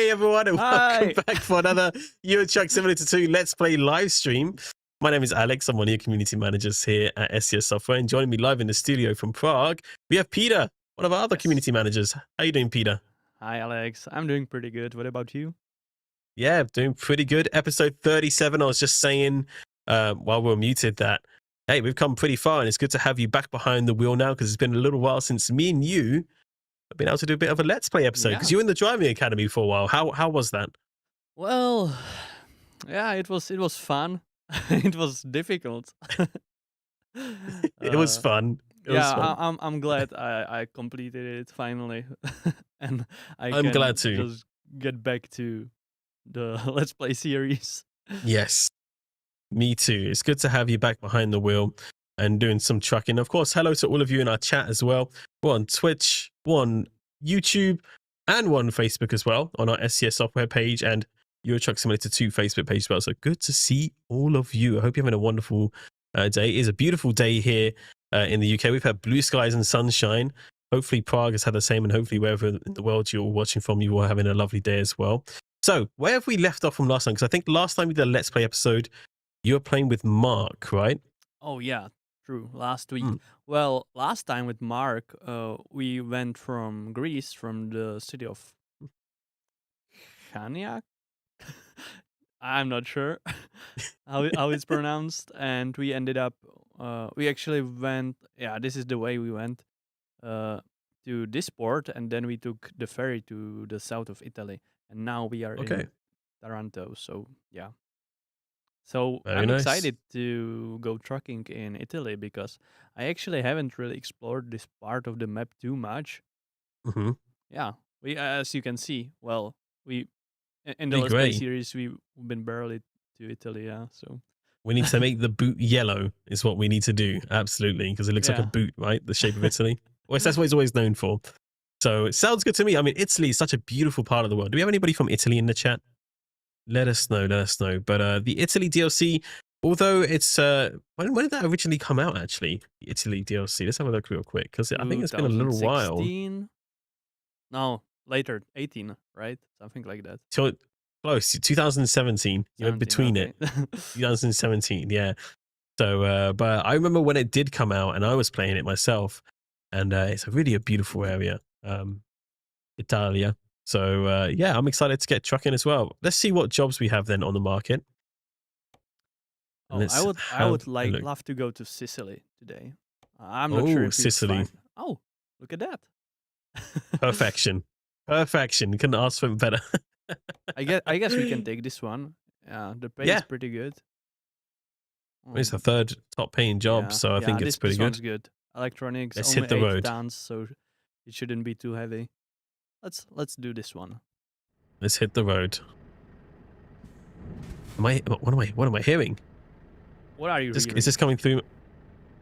Hey everyone, and Hi. welcome back for another Euro Truck Simulator 2 Let's Play live stream. My name is Alex. I'm one of your community managers here at SCS Software, and joining me live in the studio from Prague, we have Peter, one of our other community managers. How you doing, Peter? Hi, Alex. I'm doing pretty good. What about you? Yeah, doing pretty good. Episode 37. I was just saying while we were muted that, hey, we've come pretty far, and it's good to have you back behind the wheel now because it's been a little while since me and you have been able to do a bit of a Let's Play episode because you were in the driving academy for a while. How was that? Well, yeah, it was fun. It was difficult. It was fun. It was fun. I'm glad I completed it finally, and I'm can glad to. just get back to the Let's Play series. Yes, me too. It's good to have you back behind the wheel and doing some trucking. Of course, hello to all of you in our chat as well. We're on Twitch, we're on YouTube, and we're on Facebook as well, on our SCS Software page and Euro Truck Simulator 2 Facebook page as well. So good to see all of you. I hope you're having a wonderful day. It is a beautiful day here in the UK. We've had blue skies and sunshine. Hopefully Prague has had the same, and hopefully wherever in the world you're watching from, you are having a lovely day as well. So where have we left off from last time? Because I think last time we did a Let's Play episode, you were playing with Mark, right? Oh yeah, true. Last week. Well, last time with Mark, we went from Greece, from the city of Chania. I'm not sure how it's pronounced, and we ended up. We actually went. Yeah, this is the way we went to this port, and then we took the ferry to the south of Italy, and now we are in Taranto. So yeah. So Very I'm nice. excited to go trucking in Italy because I actually haven't really explored this part of the map too much. Mm-hmm. Yeah, we as you can see, well, we in the Let's Play series we've been barely to Italy. Yeah, so we need to make the boot yellow is what we need to do. Absolutely, because it looks like a boot, right? The shape of Italy. Well, that's what it's always known for. So it sounds good to me. I mean, Italy is such a beautiful part of the world. Do we have anybody from Italy in the chat? Let us know. Let us know. But the Italy DLC, although it's when did that originally come out? Actually, the Italy DLC. Let's have a look real quick because I think it's been a little while. No, later, 18, right? Something like that. So close, 2017. You know, between it, 2017. Yeah. So, but I remember when it did come out, and I was playing it myself, and it's really a beautiful area, Italia. So yeah, I'm excited to get trucking as well. Let's see what jobs we have then on the market. Oh, I would love to go to Sicily today. I'm not sure if Sicily. Oh, look at that. Perfection. Perfection. Couldn't ask for better. I guess we can take this one. Yeah, the pay is pretty good. It's the third top paying job, so I think it's pretty good. This one's good. Electronics. Let's only hit the 8 road. tons, so it shouldn't be too heavy. Let's do this one. Let's hit the road. What am I hearing? What are you hearing? Is this coming through?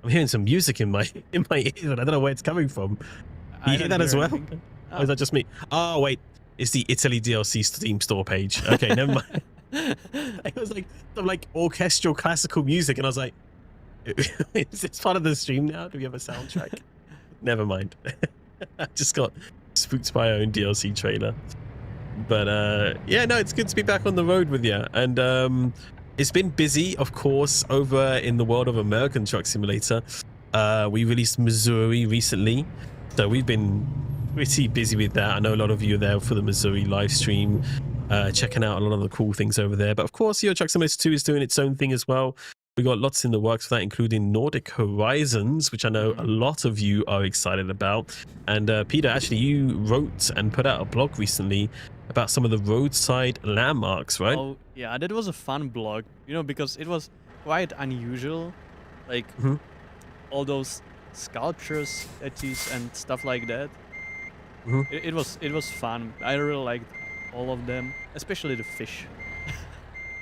I'm hearing some music in my ears, and I don't know where it's coming from. You hear that as well? Or is that just me? Oh wait, it's the Italy DLC Steam store page. Okay, never mind. It was like some orchestral classical music, and I was like, is this part of the stream now? Do we have a soundtrack? Never mind. I just got spooked by my own DLC trailer. But yeah, no, it's good to be back on the road with you. And it's been busy, of course, over in the world of American Truck Simulator. We released Missouri recently, so we've been pretty busy with that. I know a lot of you are there for the Missouri live stream, checking out a lot of the cool things over there. But of course, Euro Truck Simulator 2 is doing its own thing as well. We got lots in the works for that, including Nordic Horizons, which I know a lot of you are excited about. And Peter, actually, you wrote and put out a blog recently about some of the roadside landmarks, right? Oh, yeah, that was a fun blog, you know, because it was quite unusual. Like, all those sculptures, statues, and stuff like that. It was fun. I really liked all of them, especially the fish.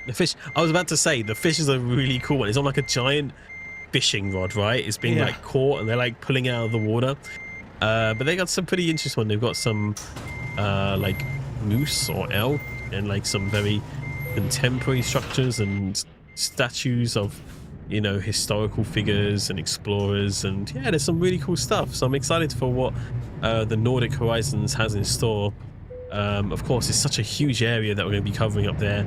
The fish, I was about to say, the fish is a really cool one. It's on like a giant fishing rod, right? It's being like caught and they're like pulling out of the water. But they got some pretty interesting ones. They've got some like moose or elk and like some very contemporary structures and statues of, you know, historical figures and explorers. And yeah, there's some really cool stuff. So I'm excited for what the Nordic Horizons has in store Of course, it's such a huge area that we're going to be covering up there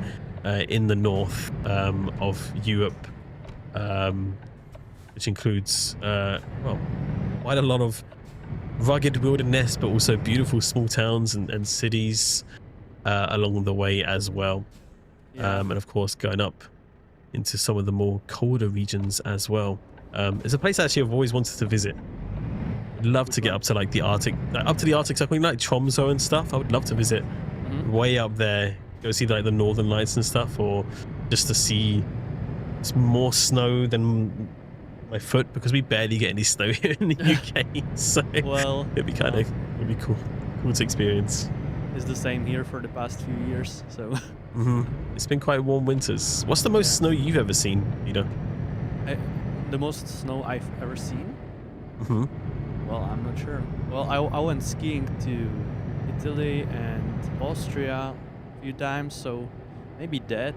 in the north of Europe, which includes, well, quite a lot of rugged wilderness, but also beautiful small towns and cities along the way as well. Yeah. And of course, going up into some of the more colder regions as well. It's a place actually I've always wanted to visit. I'd love to get up to like the Arctic, up to the Arctic Circle, like Tromso and stuff. I would love to visit way up there, go see like the Northern Lights and stuff, or just to see more snow than my foot, because we barely get any snow here in the UK. So Well, it'd be kind of, it'd be cool to experience. it's the same here for the past few years. So It's been quite warm winters. What's the most snow you've ever seen, Peter? the most snow I've ever seen. Mm-hmm. Well, I'm not sure. Well, I went skiing to Italy and Austria a few times, so maybe that.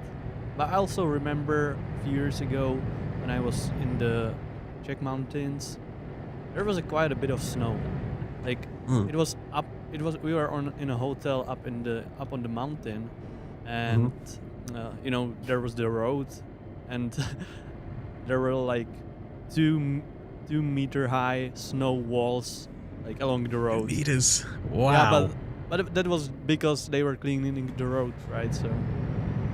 But I also remember a few years ago when I was in the Czech mountains, there was quite a bit of snow. Like it was up. We were in a hotel up on the mountain, and you know, there was the road, and there were like 2-meter high snow walls like along the road. Meters. Wow. Yeah, but that was because they were cleaning the road, right? So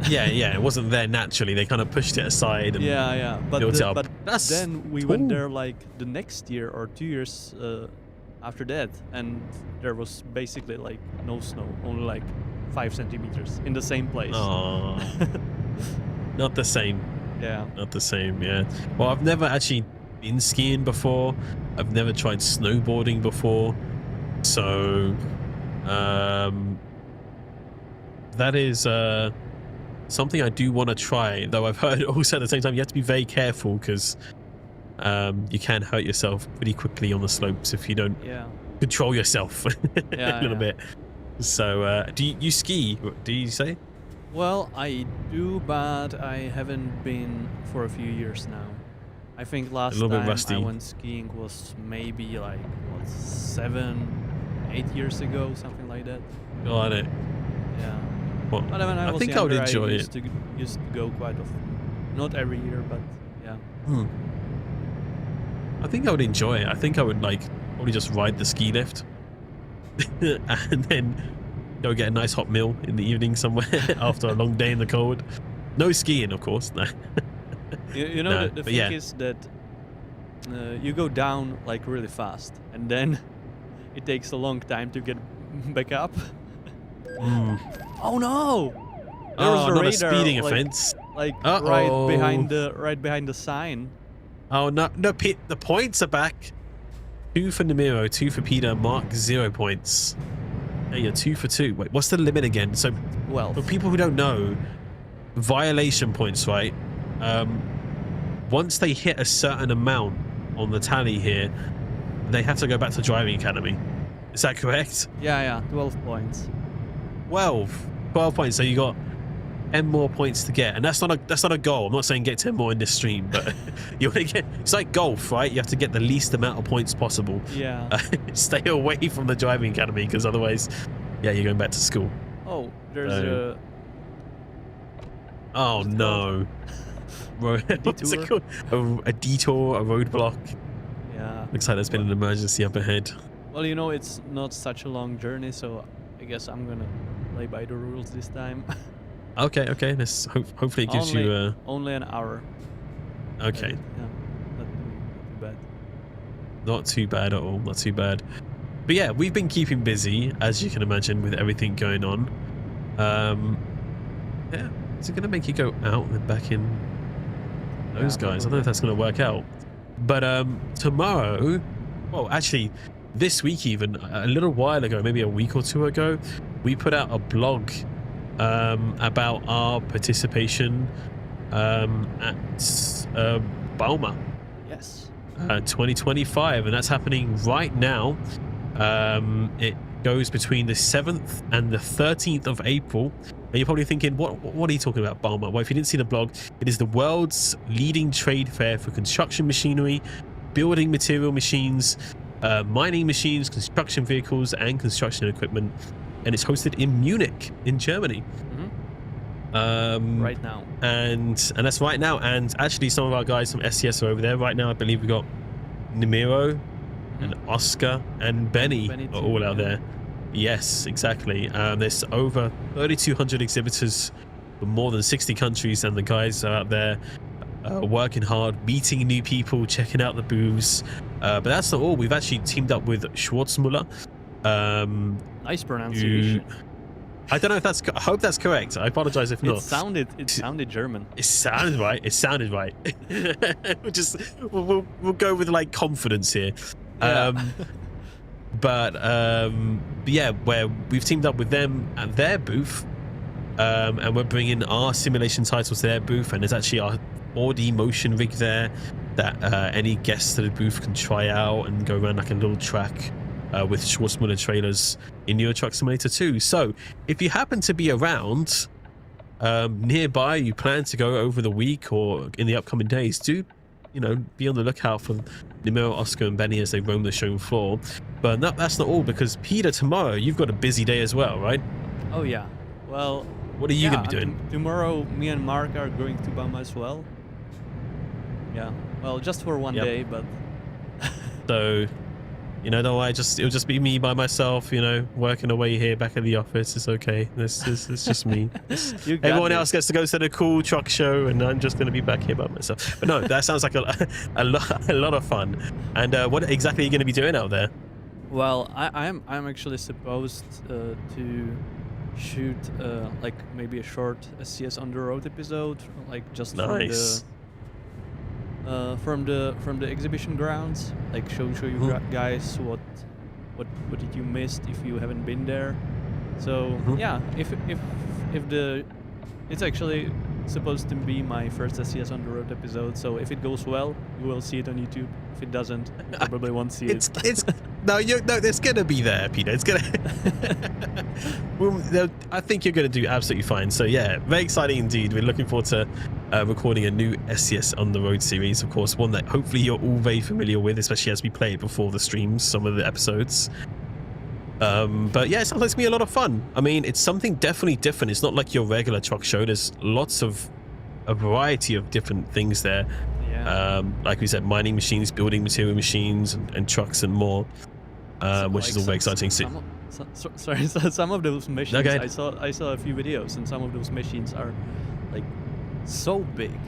yeah, it wasn't there naturally. They kind of pushed it aside. And yeah. built it up. But That's then we cool. went there like the next year or 2 years after that, and there was basically like no snow, only like 5 centimeters in the same place. Oh, not the same. Yeah. Not the same. Yeah. Well, I've never actually been skiing before. I've never tried snowboarding before. So, that is something I do want to try. Though I've heard also at the same time you have to be very careful, because you can hurt yourself pretty quickly on the slopes if you don't control yourself a little bit. So, do you ski? Do you say? Well, I do, but I haven't been for a few years now. I think last time I went skiing was maybe like 7-8 years ago, something like that. Got it. Yeah. Well, But when I was think younger, I would enjoy I it. used to go quite often. Not every year, but yeah. I think I would enjoy it. I think I would like probably just ride the ski lift and then go get a nice hot meal in the evening somewhere after a long day in the cold. No skiing, of course. No. You know, No, the but thing yeah. is that you go down like really fast, and then it takes a long time to get back up. Oh no! There was a not radar, a speeding like, offense. Like Uh-oh. right behind the sign. Oh no! No, the points are back. 2 for Namiro, 2 for Peter. Mark 0 points. Hey, you're 2 for 2. Wait, what's the limit again? So, Well, for people who don't know, violation points, right? Once they hit a certain amount on the tally here, they have to go back to driving academy. Is that correct? yeah, 12 points. 12 points. So you got 10 more points to get, and that's not a goal. I'm not saying get 10 more in this stream, but you want to get. It's like golf, right? You have to get the least amount of points possible. Yeah. Stay away from the driving academy, because otherwise, yeah, you're going back to school. Oh, there's a. Oh no. What's it called? A detour, a roadblock. Yeah. Looks like there's been an emergency up ahead. Well, you know, it's not such a long journey, so I guess I'm gonna play by the rules this time. Okay. This hopefully it gives you only an hour. Okay. Yeah, not too bad. Not too bad at all. Not too bad. But yeah, we've been keeping busy, as you can imagine, with everything going on. Yeah. Is it going to make you go out and back in? Those guys. I don't know if that's going to work out. But tomorrow, well, actually, this week even, a little while ago, maybe a week or two ago, we put out a blog about our participation at Bauma. Yes. 2025, and that's happening right now. It goes between the 7th and the 13th of April. And you're probably thinking, what are you talking about, Bauma? Well, if you didn't see the blog, it is the world's leading trade fair for construction machinery, building material machines, mining machines, construction vehicles, and construction equipment. and it's hosted in Munich, in Germany. Right now. And that's right now. And actually, some of our guys from SCS are over there right now. I believe we got Nimiro and Oscar and Benny are all out there. Yes, exactly. There's over 3,200 exhibitors from more than 60 countries, and the guys are out there working hard, meeting new people, checking out the booths. But that's not all. We've actually teamed up with Schwarzmuller. Nice pronunciation. I don't know if that's. I hope that's correct. I apologize if not. It sounded German. It sounded right. It sounded right. we'll go with like confidence here. Yeah. But yeah, where we've teamed up with them at their booth, and we're bringing our simulation titles to their booth, and there's actually our 4D motion rig there that any guests to the booth can try out and go around like a little track with Schwarzmuller trailers in Euro Truck Simulator 2. So if you happen to be around nearby, you plan to go over the week or in the upcoming days, do be on the lookout for Nimero, Oscar and Benny as they roam the showroom floor. But no, that's not all, because Peter, tomorrow you've got a busy day as well, right? Oh yeah. Well, what are you gonna be doing? Tomorrow me and Mark are going to BAM as well. Yeah. Well, just for one day, but so don't worry, it'll just be me by myself, working away here back at the office. It's okay. It's just me. Everyone else gets to go to the cool truck show, and I'm just going to be back here by myself. But no, that sounds like a lot of fun. And what exactly are you going to be doing out there? Well, I'm actually supposed to shoot like maybe a short SCS on the road episode, like just nice. From the exhibition grounds, like show you guys what did you miss if you haven't been there. So yeah, if it's actually supposed to be my first SCS on the road episode, so if it goes well, you will see it on YouTube. If it doesn't, you probably won't see it. It's gonna be there, Peter. It's gonna. I think you're gonna do absolutely fine. So yeah, very exciting indeed. We're looking forward to recording a new SCS on the road series. Of course, one that hopefully you're all very familiar with, especially as we play it before the streams, some of the episodes. But yeah, it sounds like it's gonna be a lot of fun. I mean, it's something definitely different. It's not like your regular truck show. There's lots of a variety of different things there. Yeah. Like we said, mining machines, building material machines, and trucks and more, which is all very exciting. Sorry, some of those machines, okay. I saw a few videos, and some of those machines are like so big.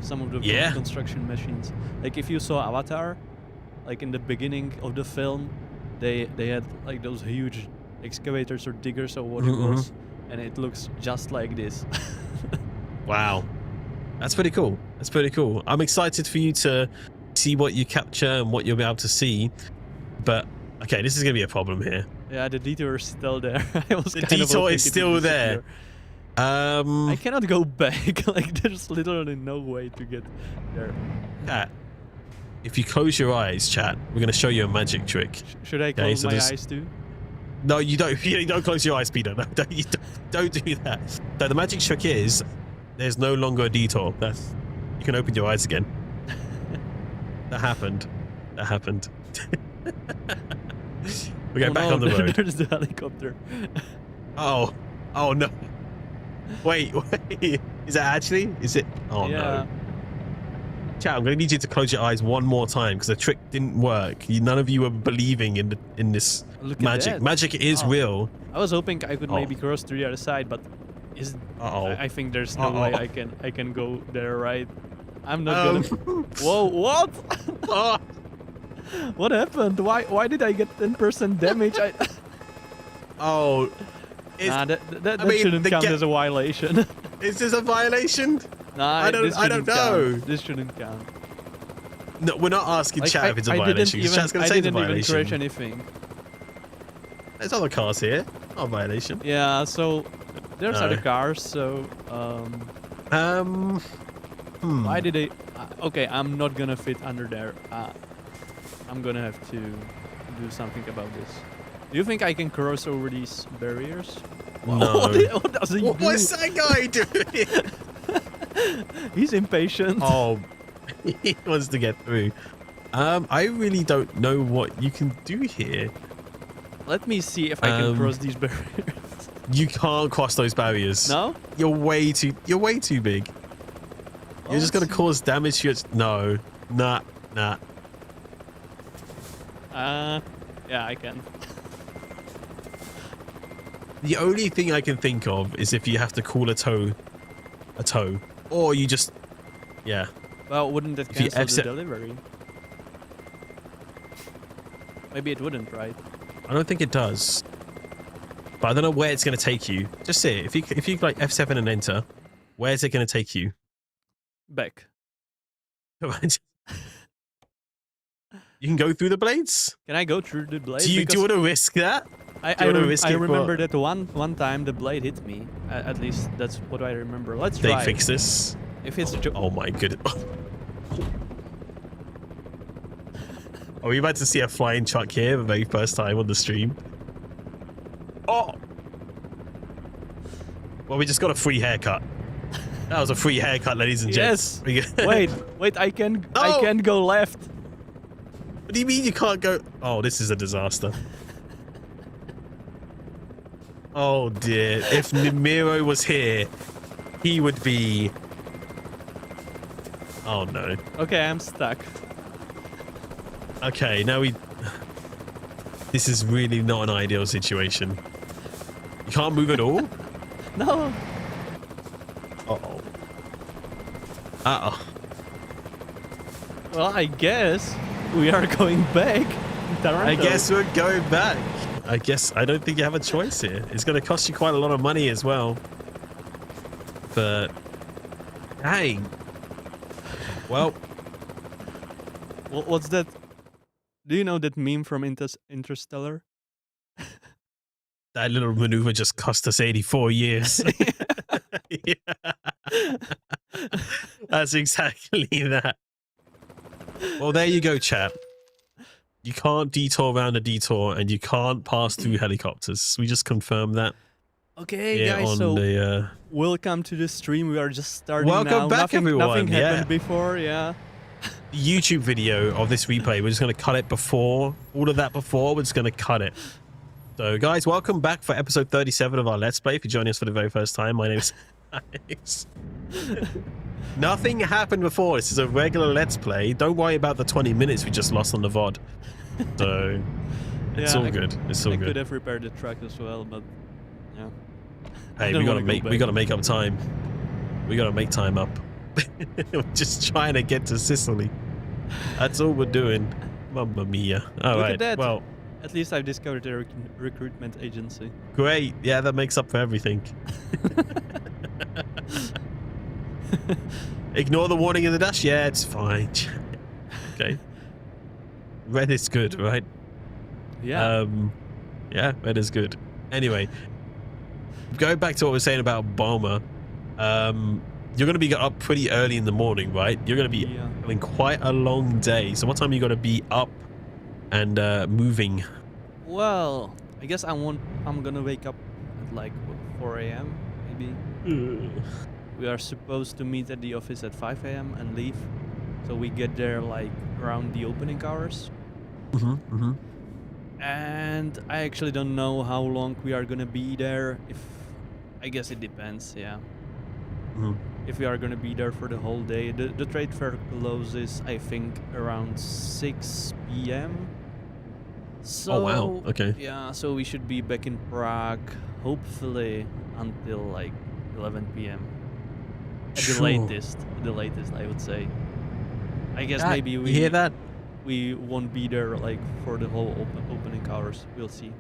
Some of the construction machines. Like if you saw Avatar, like in the beginning of the film, they had like those huge excavators or diggers or what it was, and it looks just like this. Wow. That's pretty cool. That's pretty cool. I'm excited for you to see what you capture and what you'll be able to see. But, okay, this is going to be a problem here. Yeah, the detour is still there. The detour is still there. I cannot go back. Like, there's literally no way to get there. Chat, if you close your eyes, chat, we're going to show you a magic trick. Should I close my eyes too? No, you don't. You don't close your eyes, Peter. No, don't do that. So the magic trick is there's no longer a detour. You can open your eyes again. That happened. We're going back on the road. There's the helicopter. Oh no. Wait. Is that actually? Is it? Oh no. Chat, I'm going to need you to close your eyes one more time because the trick didn't work. None of you are believing in this magic. Magic is real. I was hoping I could maybe cross to the other side, but I think there's no way I can go there, right? I'm not gonna. Whoa! What? What happened? Why did I get 10% damage? Nah, that shouldn't count as a violation. Is this a violation? Nah, I don't know. This shouldn't count. No, we're not asking chat if it's a violation. Chat's gonna say it's a violation. I didn't even crash anything. There's other cars here. Not a violation. Yeah, so there's other cars. So why did they? Okay, I'm not gonna fit under there. I'm gonna have to do something about this. Do you think I can cross over these barriers? No. What does he do? What's that guy doing? He's impatient. Oh, he wants to get through. I really don't know what you can do here. Let me see if I can cross these barriers. You can't cross those barriers. No? You're way too big. You're just gonna cause damage to your... No. Nah. Yeah, I can. The only thing I can think of is if you have to call a tow, or you just, yeah. Well, wouldn't that cancel the delivery? Maybe it wouldn't, right? I don't think it does. But I don't know where it's going to take you. Just say it. If you like F7 and enter, where is it going to take you? Back. You can go through the blades? Can I go through the blades? Do you want to risk that? I remember that one time the blade hit me. At least that's what I remember. Let's try. They fix this? If it's oh my goodness. Are we about to see a flying truck here the very first time on the stream? Oh! Well, we just got a free haircut. That was a free haircut, ladies and gents. Yes. wait, I can go left. What do you mean you can't go? Oh, this is a disaster. Oh dear. If Nimiro was here, he would be... Oh no. Okay, I'm stuck. Okay, now we... This is really not an ideal situation. You can't move at all? No. Uh-oh. Uh-oh. Well, I guess we are going back. I guess we're going back. I don't think you have a choice here. It's going to cost you quite a lot of money as well. But, dang. Well. What's that? Do you know that meme from Interstellar? That little maneuver just cost us 84 years. Yeah. That's exactly that. Well, there you go, chap. You can't detour around a detour, and you can't pass through helicopters. We just confirmed that. Okay, guys, so welcome to the stream. We are just starting now. Welcome back, everyone. Nothing happened before, yeah. The YouTube video of this replay, we're just going to cut it before. All of that before, we're just going to cut it. So, guys, welcome back for episode 37 of our Let's Play. If you're joining us for the very first time, my name is Alex. Nothing happened before. This is a regular Let's Play. Don't worry about the 20 minutes we just lost on the VOD. So, it's all good. It's all good. I could have repaired the truck as well, but yeah. Hey, we gotta make up time. We gotta make time up. We're just trying to get to Sicily. That's all we're doing. Mamma mia. All right. Well, at least I've discovered a recruitment agency. Great. Yeah, that makes up for everything. Ignore the warning in the dash. Yeah, it's fine. Okay. Red is good, right? Yeah. Yeah, red is good. Anyway, going back to what we were saying about Boma, you're going to be up pretty early in the morning, right? You're going to be having quite a long day. So what time are you going to be up and moving? Well, I guess I'm going to wake up at like 4 a.m. maybe. We are supposed to meet at the office at 5 a.m. and leave. So we get there like around the opening hours. And I actually don't know how long we are going to be there. I guess it depends, yeah. If we are going to be there for the whole day. The trade fair closes, I think, around 6 p.m. So, oh, wow. Okay. Yeah, so we should be back in Prague, hopefully, until like 11 p.m. At the latest, I would say. I guess maybe we... You hear that? We won't be there like for the whole opening hours. We'll see.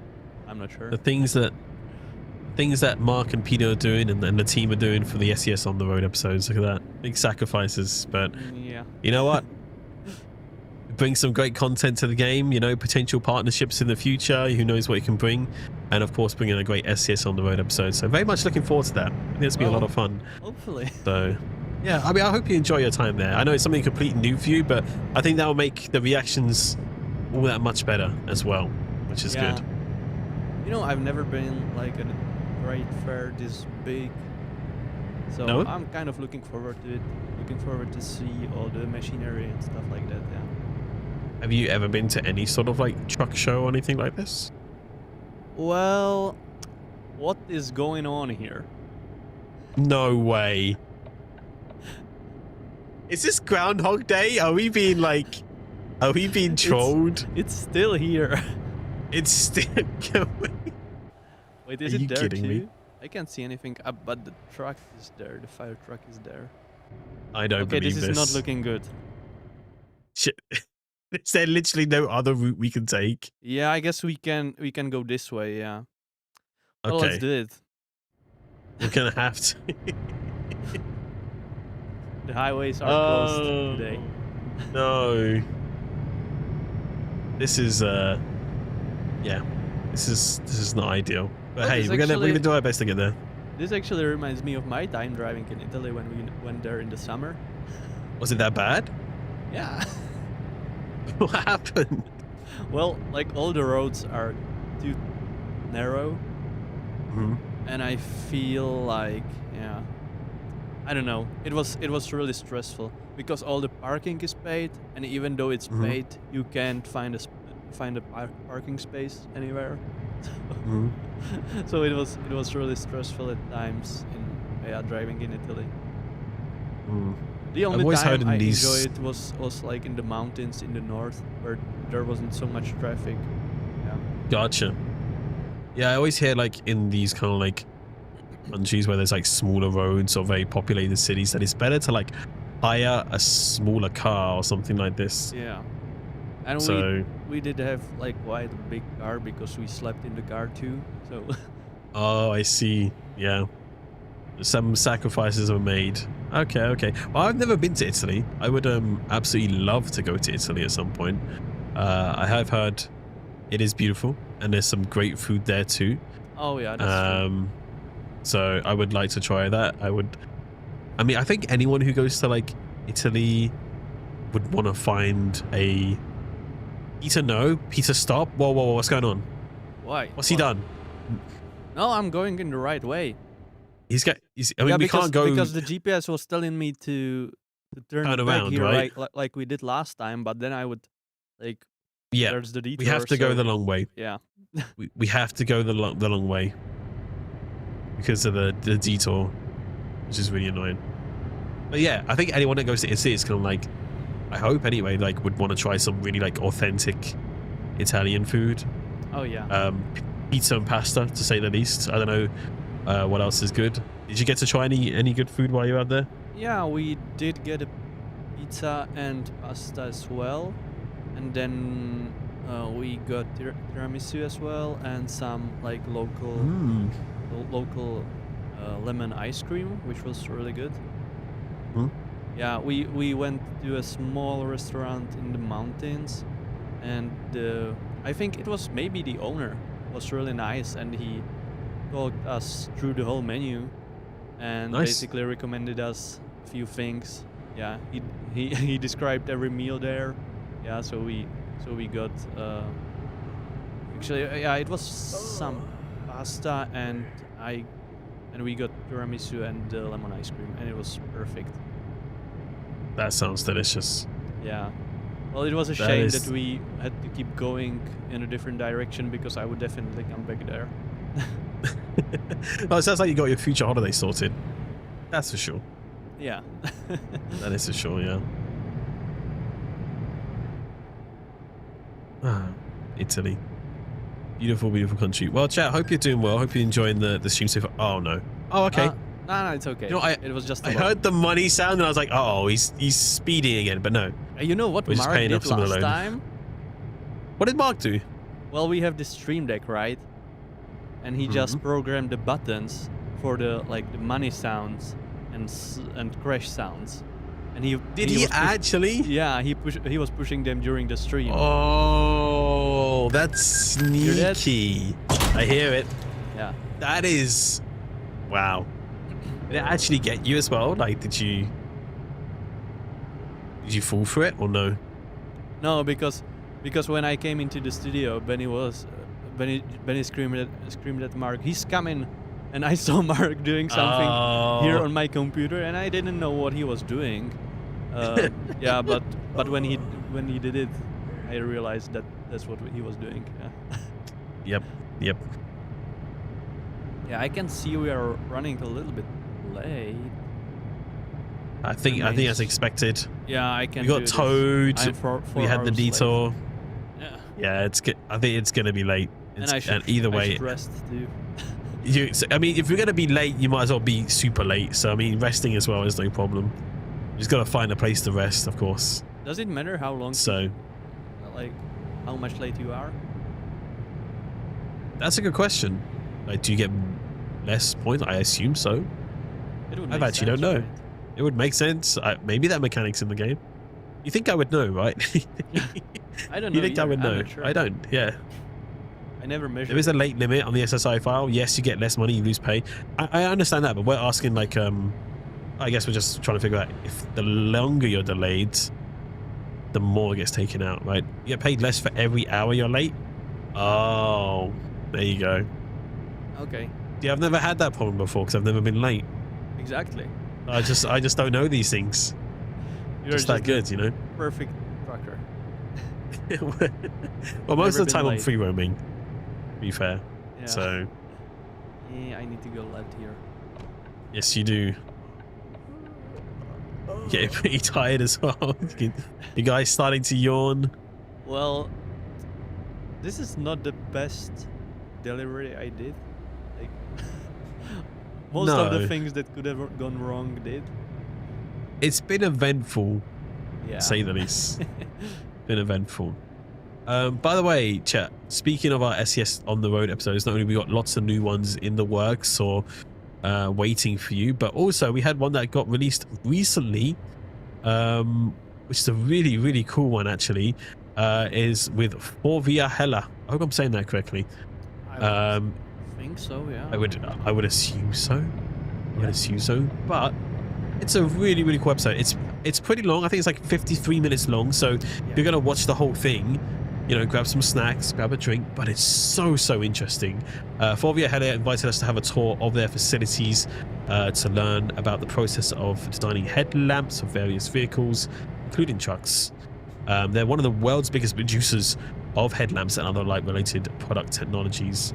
I'm not sure. The things that Mark and Peter are doing and the team are doing for the SES on the road episodes. Look at that. Big sacrifices. But yeah. You know what? Bring some great content to the game, you know, potential partnerships in the future. Who knows what you can bring. And of course, bringing a great SES on the road episode. So very much looking forward to that. I think it's going to be a lot of fun. Hopefully. So... yeah, I mean, I hope you enjoy your time there. I know it's something completely new for you, but I think that will make the reactions all that much better as well, which is good. You know, I've never been like at a trade fair this big, so I'm kind of looking forward to it. Looking forward to see all the machinery and stuff like that. Yeah. Have you ever been to any sort of like truck show or anything like this? Well, what is going on here? No way. Is this Groundhog Day? Are we being trolled? It's still here. It's still going. Wait, is Are it you there kidding too? me? I can't see anything up, but the truck is there. The fire truck is there. I don't Okay, believe this is not looking good. Shit. Is there literally no other route we can take? Yeah, I guess we can go this way, yeah. Well, let's Okay. do it. We're gonna have to. The highways are closed today. No. This is yeah. This is not ideal. But Well, hey, this we're gonna actually- do our best to get there. This actually reminds me of my time driving in Italy when we went there in the summer. Was it that bad? Yeah. What happened? Well, like all the roads are too narrow, Hmm. and I feel like, yeah, I don't know. It was really stressful because all the parking is paid, and even though it's Mhm. paid, you can't find a parking space anywhere. Hmm. So it was really stressful at times in driving in Italy. Hmm. The only always heard time in I these- enjoyed was like in the mountains in the north where there wasn't so much traffic. Yeah. Gotcha. Yeah, I always hear like in these kind of like countries where there's like smaller roads or very populated cities that it's better to like hire a smaller car or something like this. Yeah. And So, we did have like quite a big car because we slept in the car too. So oh, I see. Yeah. Some sacrifices were made. Okay, okay. Well, I've never been to Italy. I would absolutely love to go to Italy at some point. I have heard it is beautiful and there's some great food there too. oh yeah, that's true. So I would like to try that. I mean, I think anyone who goes to like Italy would want to find a Peter stop. Whoa, what's going on? Why? What's he What? done? No, I'm going in the right way. I mean, Yeah, we because, can't go. because the GPS was telling me to turn Turn back around, here right? like we did last time, but then I would like Yeah, there's the detour. we have to go so- the long way. Yeah. We have to go the long way because of the detour, which is really annoying. But yeah, I think anyone that goes to Italy is kind of like, I hope anyway, like would want to try some really like authentic Italian food. Oh yeah. Pizza and pasta, to say the least. I don't know what else is good. Did you get to try any good food while you were out there? Yeah, we did get a pizza and pasta as well, and then we got tiramisu as well, and some like local lemon ice cream, which was really good. Hmm. Yeah, we went to a small restaurant in the mountains, and I think it was maybe the owner was really nice, and he talked us through the whole menu, and Nice. basically recommended us a few things. Yeah, he described every meal there. Yeah, so we got actually yeah, it was some pasta and we got tiramisu and lemon ice cream, and it was perfect. That sounds delicious. Yeah. Well, it was a That shame is- that we had to keep going in a different direction because I would definitely come back there. Well, it sounds like you got your future holiday sorted. That's for sure. Yeah. That is for sure, yeah. Ah, Italy. Beautiful, beautiful country. Well, chat, hope you're doing well. Hope you're enjoying the stream so far. Oh, no. Oh, okay. No, it's okay. You know, it was just. I a loan. heard the money sound and I was like, oh, he's speeding again. But no. You know what We're just Mark paying off did some of the last loan. time? What did Mark do? Well, we have this stream deck, right? And he just programmed the buttons for the money sounds and crash sounds. And he Did he was actually? Yeah, he was pushing them during the stream. Oh, that's Hear that? sneaky. I hear it. Yeah. That is... Wow. Did it actually get you as well? Like, did you fall for it or no? No, because when I came into the studio, Benny screamed at Mark, "He's coming!" And I saw Mark doing something here on my computer, and I didn't know what he was doing. Yeah, but when he did it, I realized that that's what he was doing. Yeah. Yep. Yeah, I can see we are running a little bit late. I think that's expected. Yeah, I can. We got towed. We had the detour. Yeah. Yeah, I think it's gonna be late. And either way, I should rest too. I mean, if you're gonna be late, you might as well be super late. So I mean, resting as well is no problem. You just gotta find a place to rest, of course. Does it matter how long? Like, how much late you are? That's a good question. Like, do you get less points? I assume so. I actually don't know. Right? It would make sense. Maybe that mechanic's in the game. You think I would know, right? I don't know. You think I would know? Sure. I don't. Yeah. I never measured. There is a late limit on the SSI file. Yes, you get less money, you lose pay. I understand that, but we're asking like, I guess we're just trying to figure out if the longer you're delayed, the more it gets taken out, right? You get paid less for every hour you're late. Oh, there you go. Okay. Yeah, I've never had that problem before because I've never been late. Exactly. I just don't know these things. You're just that good, you know. Perfect trucker. Well, most of the time I'm free roaming. To be fair. Yeah. So. Yeah, I need to go left here. Yes, you do. Getting pretty tired as well. You guys starting to yawn. Well, this is not the best delivery I did. Like, most of the things that could have gone wrong did. It's been eventful, to say the least. Been eventful. By the way, chat, speaking of our SES on the road episodes, not only we got lots of new ones in the works or waiting for you, but also we had one that got released recently, which is a really, really cool one actually, is with Forvia Hella. I hope I'm saying that correctly. I think so, yeah. I would assume so. I would assume so, but it's a really, really cool episode. It's pretty long. I think it's like 53 minutes long. So if you're gonna watch the whole thing, you know, grab some snacks, grab a drink. But it's so interesting. Forvia Hella invited us to have a tour of their facilities to learn about the process of designing headlamps of various vehicles, including trucks. They're one of the world's biggest producers of headlamps and other light-related product technologies.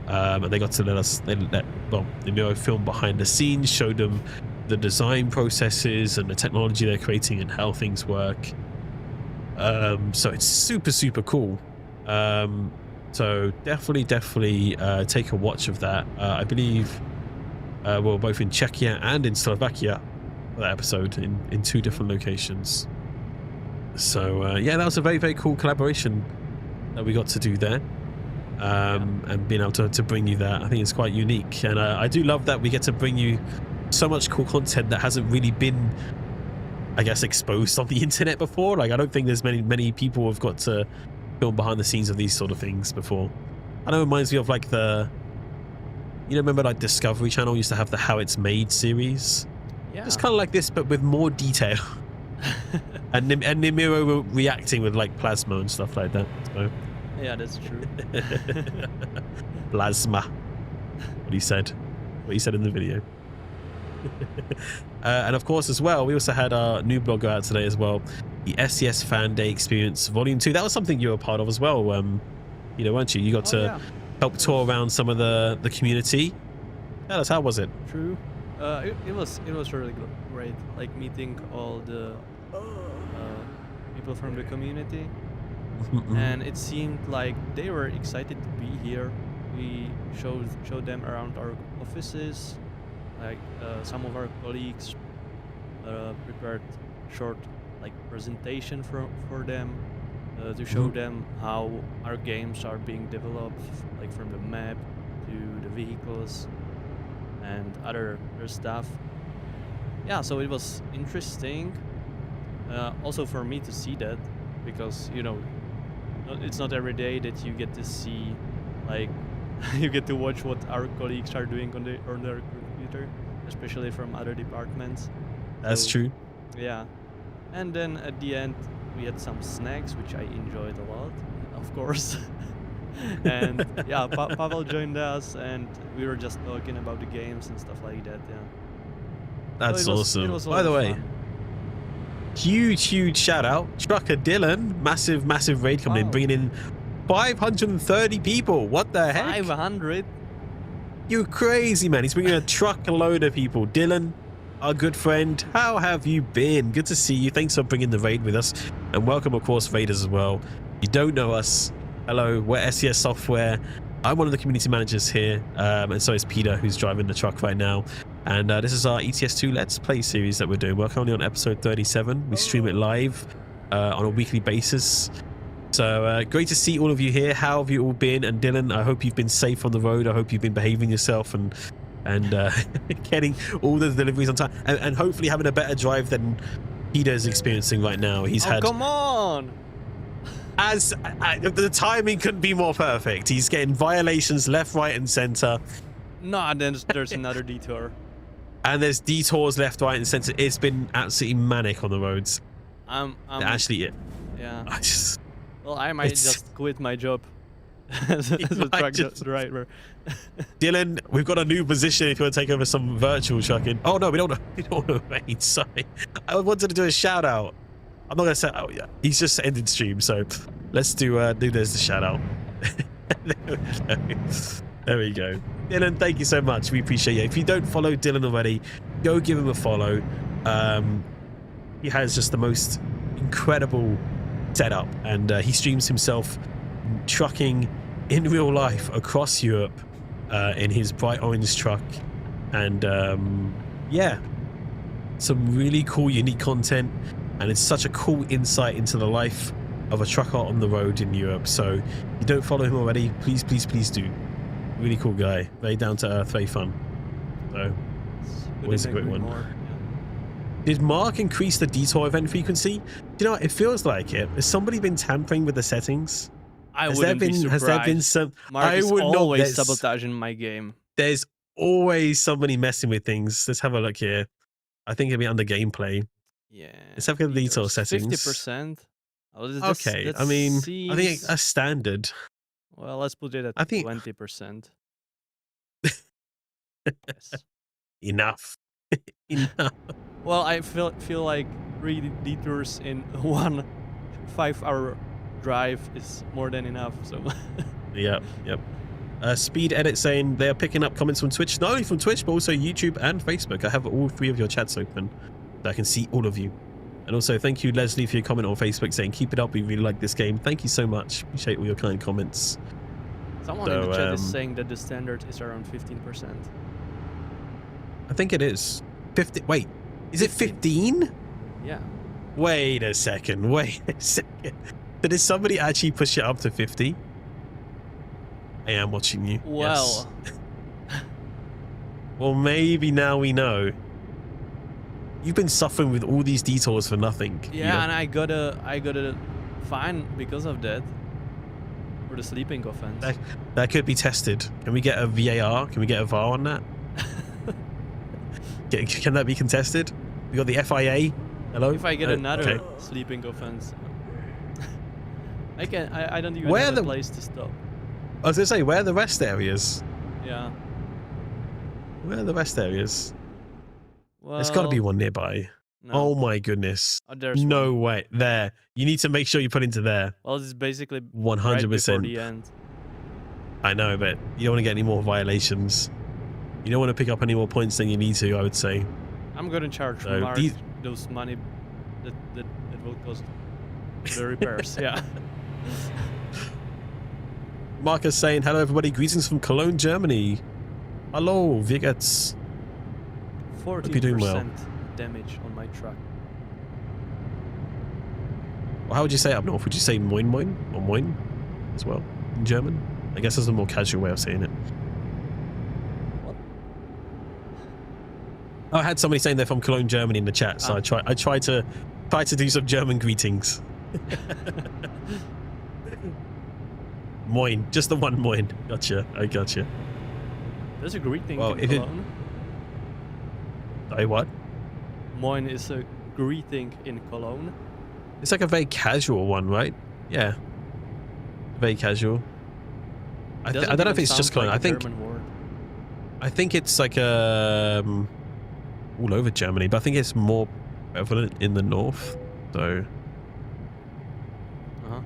And they got to let us, the Miro film behind the scenes, showed them the design processes and the technology they're creating and how things work. So it's super cool. So definitely take a watch of that. I believe we're both in Czechia and in Slovakia for that episode in 2 different locations. So yeah, that was a very cool collaboration that we got to do there. And being able to bring you that, I think it's quite unique. And I do love that we get to bring you so much cool content that hasn't really been, I guess, exposed on the internet before. Like, I don't think there's many people who've got to film behind the scenes of these sort of things before. I know it reminds me of like remember like Discovery Channel used to have the How It's Made series? Yeah. It's kind of like this, but with more detail. and Nimiro reacting with like plasma and stuff like that. So. Yeah, that's true. Plasma. What he said in the video. And of course as well, we also had our new blog out today as well, the SES Fan Day Experience Volume 2. That was something you were a part of as well, weren't you? You got to help tour around some of the community. Yeah, how was it? True. It was really great, like meeting all the people from the community. And it seemed like they were excited to be here. We showed them around our offices. Like some of our colleagues prepared short presentation for them to show them how our games are being developed, like from the map to the vehicles and other stuff. Yeah, so it was interesting. Also for me to see that, because it's not every day that you get to see, like, you get to watch what our colleagues are doing on their computer, especially from other departments. That's true. Yeah. And then at the end, we had some snacks, which I enjoyed a lot, of course. And yeah, Pavel joined us, and we were just talking about the games and stuff like that. Yeah. That's so awesome. By the way, huge shout out, Trucker Dylan, massive raid coming in, bringing in 530 people. What the heck? 500. You crazy man. He's bringing a truckload of people. Dylan, our good friend, how have you been? Good to see you. Thanks for bringing the raid with us. And welcome, of course, raiders as well. You don't know us. Hello, we're SES Software. I'm one of the community managers here. And so is Peter, who's driving the truck right now. And this is our ETS2 Let's Play series that we're doing. We're currently on episode 37. We stream it live on a weekly basis. So great to see all of you here. How have you all been? And Dylan, I hope you've been safe on the road. I hope you've been behaving yourself and getting all the deliveries on time, and hopefully having a better drive than Peter is experiencing right now. He's had. Come on! As the timing couldn't be more perfect. He's getting violations left, right, and center. No, and then there's another detour. And there's detours left, right, and center. It's been absolutely manic on the roads. Actually, yeah. Well, I might just quit my job as a truck driver. Dylan, we've got a new position if you want to take over some virtual trucking. Oh no, we don't want to wait. Sorry, I wanted to do a shout out. I'm not gonna say. Oh yeah, he's just ended stream, so let's do there's the shout out. There we go. Dylan, thank you so much. We appreciate you. If you don't follow Dylan already, go give him a follow. He has just the most incredible setup, and he streams himself trucking in real life across Europe in his bright orange truck, and yeah, some really cool unique content, and it's such a cool insight into the life of a trucker on the road in Europe. So if you don't follow him already, please do. Really cool guy, very down to earth, very fun. So always a great one. Did Mark increase the detour event frequency? Do you know what? It feels like it. Has somebody been tampering with the settings? Has there been some? Mark is always sabotaging my game. There's always somebody messing with things. Let's have a look here. I think it'll be under gameplay. Yeah. Let's have a detour settings. 50%. Okay. I mean, I think that's standard. Well, let's put it at 20%. Yes. Enough. Enough. Well, I feel like 3 detours in 1 5-hour drive is more than enough. So. Yep. Speed Edit saying they are picking up comments from Twitch, not only from Twitch but also YouTube and Facebook. I have all 3 of your chats open, so I can see all of you. And also, thank you, Leslie, for your comment on Facebook saying keep it up. We really like this game. Thank you so much. Appreciate all your kind comments. Someone in the chat is saying that the standard is around 15%. I think it is 50. Wait, is it 15? Yeah. Wait a second. Did somebody actually push it up to 50? I am watching you. Well. Yes. Well, maybe now we know. You've been suffering with all these detours for nothing. Yeah, and I got a fine because of that. For the sleeping offense. That could be tested. Can we get a VAR? Can we get a VAR on that? Can that be contested? We got the FIA. Hello. If I get another sleeping offense, I don't even have a place to stop. I was gonna say, where are the rest areas? Yeah. Where are the rest areas? Well, there's got to be one nearby. No. Oh my goodness. There's no way. There. You need to make sure you put into there. Well, it's basically 100%. Right before the end. I know, but you don't want to get any more violations. You don't want to pick up any more points than you need to, I would say. I'm going to charge Mark those money that will cost the repairs. Yeah. Marcus saying, hello everybody, greetings from Cologne, Germany. Hello, wie geht's? 40% damage on my truck. Well, how would you say it up north? Would you say moin moin or moin as well in German? I guess that's a more casual way of saying it. What? Oh, I had somebody saying they're from Cologne, Germany in the chat, so I try to do some German greetings. Moin, just the one moin. Gotcha. I gotcha. There's a greeting in Cologne. What? Moin is a greeting in Cologne. It's like a very casual one, right? Yeah. Very casual. I don't know if it's just Cologne. I think it's like all over Germany, but I think it's more prevalent in the north. So. Uh-huh.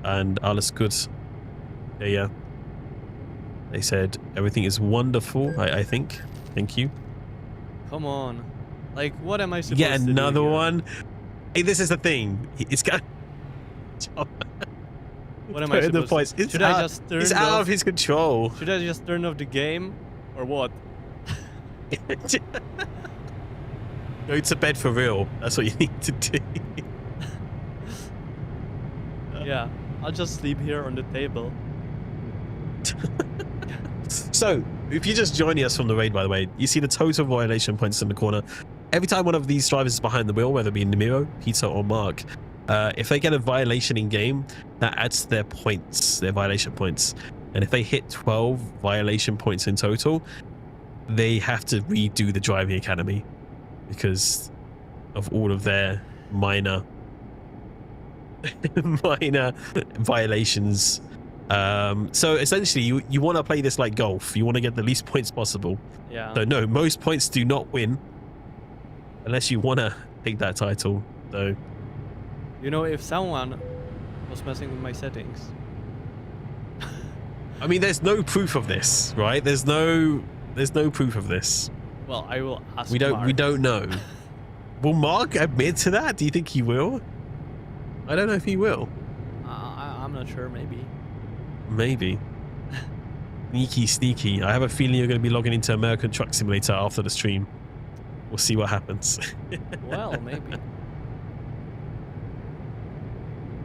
And alles gut. Yeah. They said everything is wonderful, I think. Thank you. Come on. Like, what am I supposed Yeah, to do another here? one. Hey, this is the thing. It's got. What am I supposed to do? Should I just turn It's off? out of his control. Should I just turn off the game? Or what? Go to bed for real. That's what you need to do. Yeah, I'll just sleep here on the table. So, if you're just joining us from the raid, by the way, you see the total violation points in the corner. Every time one of these drivers is behind the wheel, whether it be Nemiro, Peter, or Mark, if they get a violation in game, that adds to their points, their violation points. And if they hit 12 violation points in total, they have to redo the driving academy because of all of their minor violations. So essentially you want to play this like golf. You want to get the least points possible. Yeah. So no, most points do not win unless you want to take that title. So You know, if someone was messing with my settings. I mean, there's no proof of this, right? There's no proof of this. Well, I will ask We Mark. don't know. Will Mark admit to that? Do you think he will? I don't know if he will. I'm not sure, maybe. Maybe. Sneaky. I have a feeling you're going to be logging into American Truck Simulator after the stream. We'll see what happens. Well, maybe.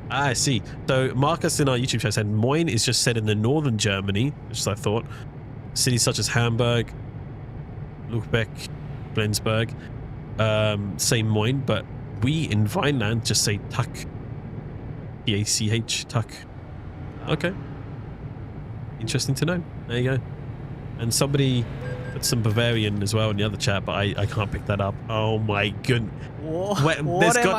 I see. So Marcus in our YouTube chat said Moin is just said in the northern Germany, which is I thought. Cities such as Hamburg, Lübeck, Flensburg, say Moin, but we in Vineland just say Tuck. T-A-C-H, Tuck. Okay. Interesting to know. There you go. And somebody put some Bavarian as well in the other chat, but I can't pick that up. Oh my goodness.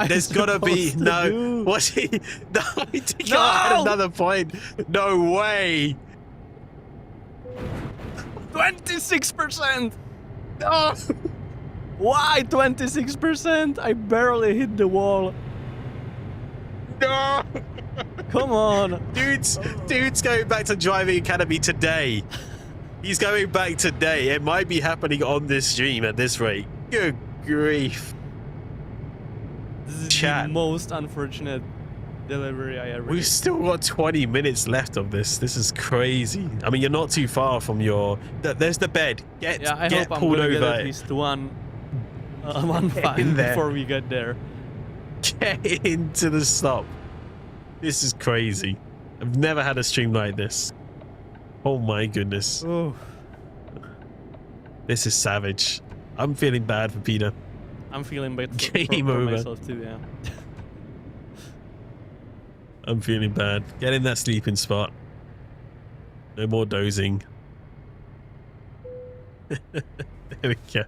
There's gotta be no. What's he? No, he got another point. No way. 26%. No. Why 26%? I barely hit the wall. No. Come on. Dude's going back to driving academy today. He's going back today. It might be happening on this stream at this rate. Good grief. This is Chat. the most unfortunate delivery I ever We've did. still got 20 minutes left of this. This is crazy. I mean, you're not too far from your... There's the bed. Get hope I'm pulled gonna over. get at least one in fine there. before we get there. Get into the stop. This is crazy. I've never had a stream like this. Oh my goodness. Oh, This is savage. I'm feeling bad for Peter. I'm feeling bad for Game over. myself too, yeah. I'm feeling bad. Get in that sleeping spot. No more dozing. There we go.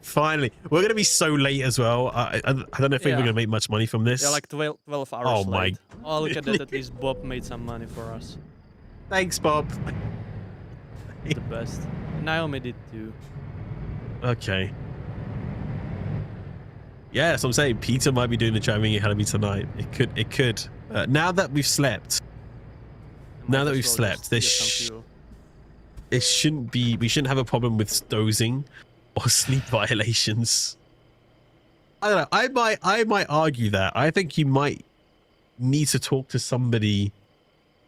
Finally. We're going to be so late as well. I don't know if we're going to make much money from this. Yeah, like 12 hours Oh my- late. Oh, look at that. At least Bob made some money for us. Thanks, Bob. The best. Naomi did too. Okay. Yeah, that's what I'm saying. Peter might be doing the driving academy tonight. It could. Now that we've slept, Might as well just there get some fuel. shouldn't be. We shouldn't have a problem with dozing or sleep violations. I don't know. I might argue that. I think you might need to talk to somebody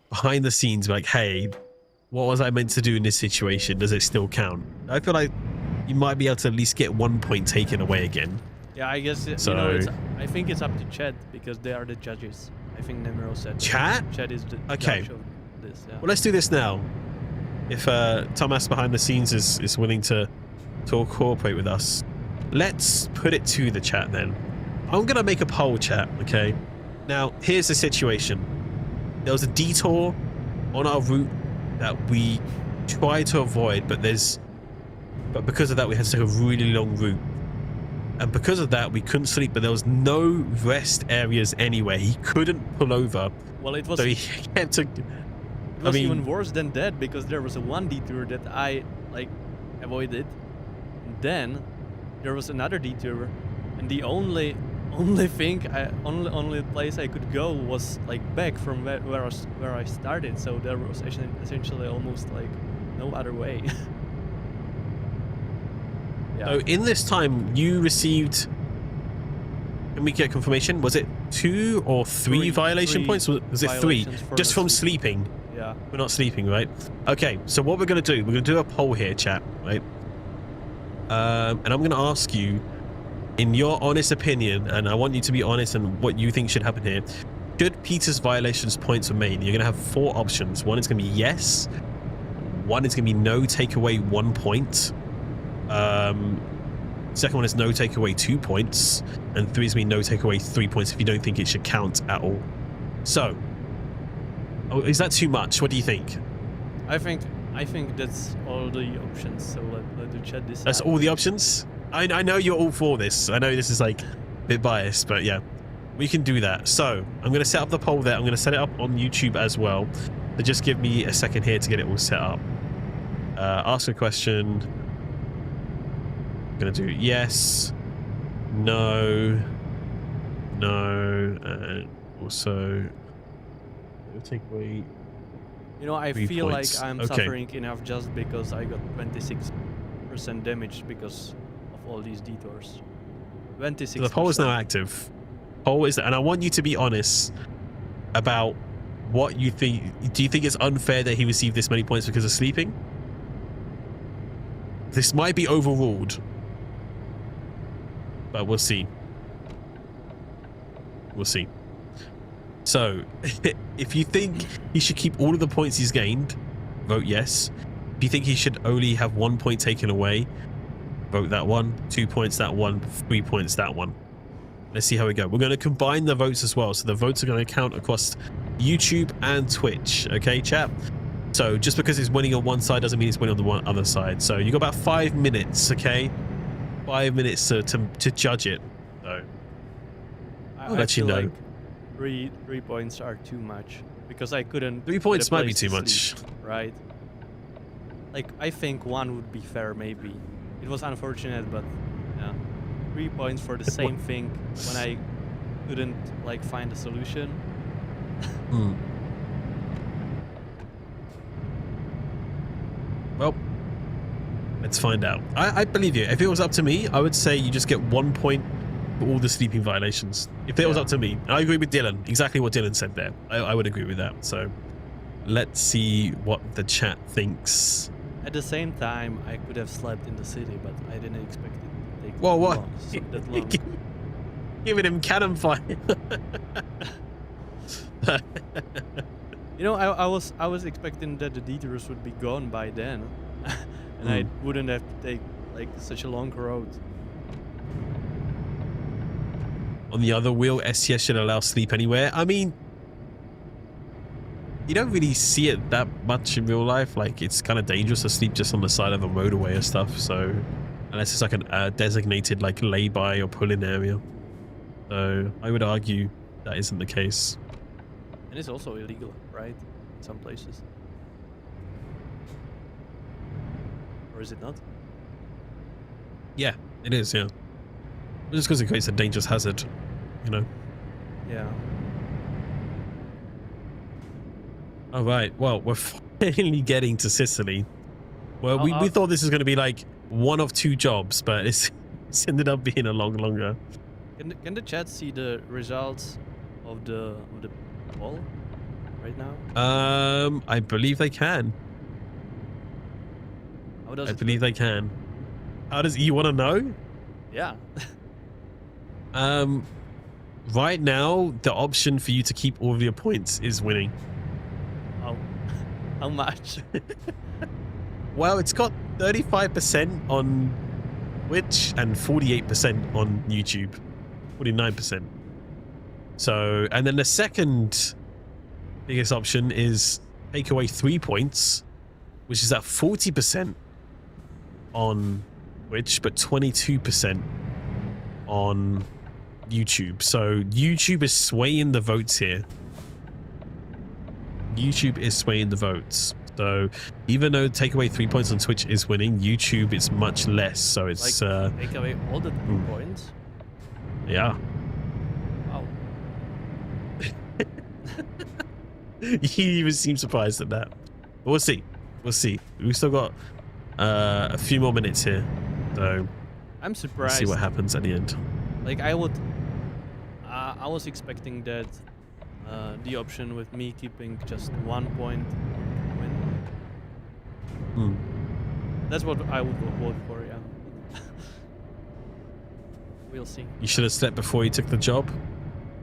behind the scenes, like, hey, what was I meant to do in this situation? Does it still count? I feel like you might be able to at least get 1 point taken away again. Yeah, I guess I think it's up to Chat because they are the judges. I think Nemiro said Chat? Chat is the Okay. judge of this. Yeah. Well, let's do this now. If Thomas behind the scenes is willing to cooperate with us, let's put it to the chat then. I'm gonna make a poll, chat. Okay. Now here's the situation. There was a detour on our route that we tried to avoid, but because of that we had to take a really long route. And because of that, we couldn't sleep, but there was no rest areas anywhere. He couldn't pull over. Well, it was. So he had to... It was even worse than that because there was a one detour that I avoided. And then there was another detour, and the only place I could go was like back from where I started. So there was essentially almost like no other way. Yeah. So in this time, you received. Can we get confirmation? Was it 2 or 3 violation points? Was it 3? Just from sleeping? Yeah. We're not sleeping, right? Okay, so what we're going to do, we're going to do a poll here, chat, right? And I'm going to ask you, in your honest opinion, and I want you to be honest and what you think should happen here, should Peter's violations points remain? You're going to have 4 options. One is going to be yes. One is going to be no, take away 1 point. Second one is no, take away 2 points. And 3 is going to be no, take away 3 points if you don't think it should count at all. So, is that too much? What do you think? I think that's all the options. So let the chat decide. That's all the options? I know you're all for this. I know this is like a bit biased, but yeah, we can do that. So I'm going to set up the poll there. I'm going to set it up on YouTube as well. So just give me a second here to get it all set up. Ask a question. I'm going to do yes, no, and also take away. You know, I feel points. like I'm suffering enough just because I got 26% damage because of all these detours. 26%. So the poll is now active. Poll is, and I want you to be honest about what you think. Do you think it's unfair that he received this many points because of sleeping? This might be overruled, but we'll see. We'll see. So, if you think he should keep all of the points he's gained, vote yes. If you think he should only have 1 point taken away, vote that one. 2 points that one. 3 points that one. Let's see how we go. We're going to combine the votes as well. So the votes are going to count across YouTube and Twitch. Okay, chat? So just because he's winning on one side doesn't mean he's winning on the other side. So you got about 5 minutes, okay? 5 minutes to judge it. So I'll let you know. Like three points are too much because I couldn't. 3 points might be too much, right? Like I think 1 would be fair, maybe. It was unfortunate, but yeah, 3 points for the same thing when I couldn't like find a solution. Well, let's find out. I believe you. If it was up to me, I would say you just get 1 point for all the sleeping violations. If it was up to me. I agree with Dylan. Exactly what Dylan said there. I would agree with that. So let's see what the chat thinks. At the same time, I could have slept in the city, but I didn't expect it to take Whoa, what? that long. Giving him cannon fire. You know, I was expecting that the detours would be gone by then, and I wouldn't have to take like such a long road. On the other wheel, STS should allow sleep anywhere. I mean, you don't really see it that much in real life. Like, it's kind of dangerous to sleep just on the side of a motorway or stuff. So, unless it's like a designated like lay-by or pull-in area. So, I would argue that isn't the case. And it's also illegal, right? In some places. Or is it not? Yeah, it is, yeah. Just because it creates a dangerous hazard, you know? Yeah. All right, well, we're finally getting to Sicily. Well, we thought this was going to be like 1 of 2 jobs, but it's ended up being a lot longer. Can the chat see the results of the poll right now? I believe they can. How does I believe they can. How does you want to know? Yeah. Right now, the option for you to keep all of your points is winning. How much? Well, it's got 35% on Twitch and 48% on YouTube. 49%. So, and then the second biggest option is take away 3 points, which is at 40% on Twitch, but 22% on YouTube. So YouTube is swaying the votes here. YouTube is swaying the votes. So even though take away 3 points on Twitch is winning, YouTube is much less. So it's like, take away all the 3 points. Yeah. Wow. You even seem surprised at that. But we'll see. We'll see. We've still got a few more minutes here, so I'm we'll surprised. see what happens at the end. Like I was expecting that the option with me keeping just 1 point win. Hmm. That's what I would vote for, yeah. We'll see. You should have slept before you took the job.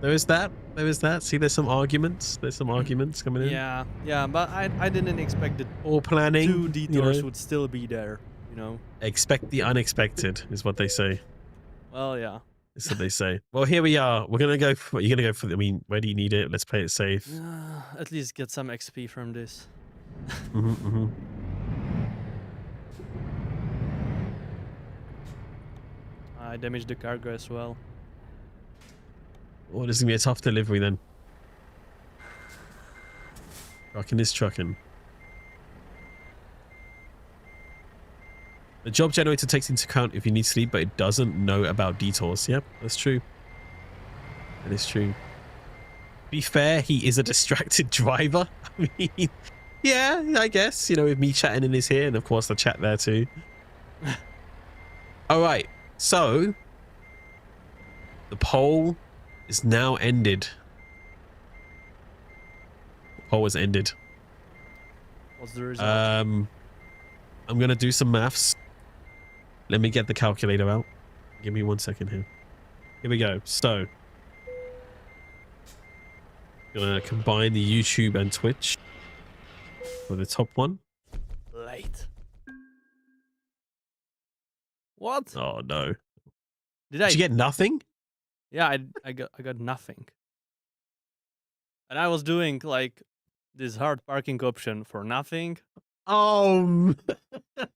There is that. There is that. See, there's some arguments. There's some arguments coming in. Yeah, but I didn't expect that Or planning. 2 detours would still be there, you know. Expect the unexpected is what they say. Well, yeah. That's what they say. Well, here we are. We're gonna go for. You're gonna go for. I mean, where do you need it? Let's play it safe. At least get some XP from this. I damaged the cargo as well. Oh, this is gonna be a tough delivery then. Trucking is trucking. The job generator takes into account if you need sleep, but it doesn't know about detours. Yep, that's true. That is true. To be fair, he is a distracted driver. I mean, yeah, I guess, you know, with me chatting in his ear, and of course the chat there too. All right, so the poll is now ended. The poll is ended. What's the result? I'm gonna do some maths. Let me get the calculator out. Give me 1 second here. Here we go. So, gonna combine the YouTube and Twitch for the top one. Late. What? Oh no! Did I? Did you get nothing? Yeah, I got nothing. And I was doing like this hard parking option for nothing. Oh,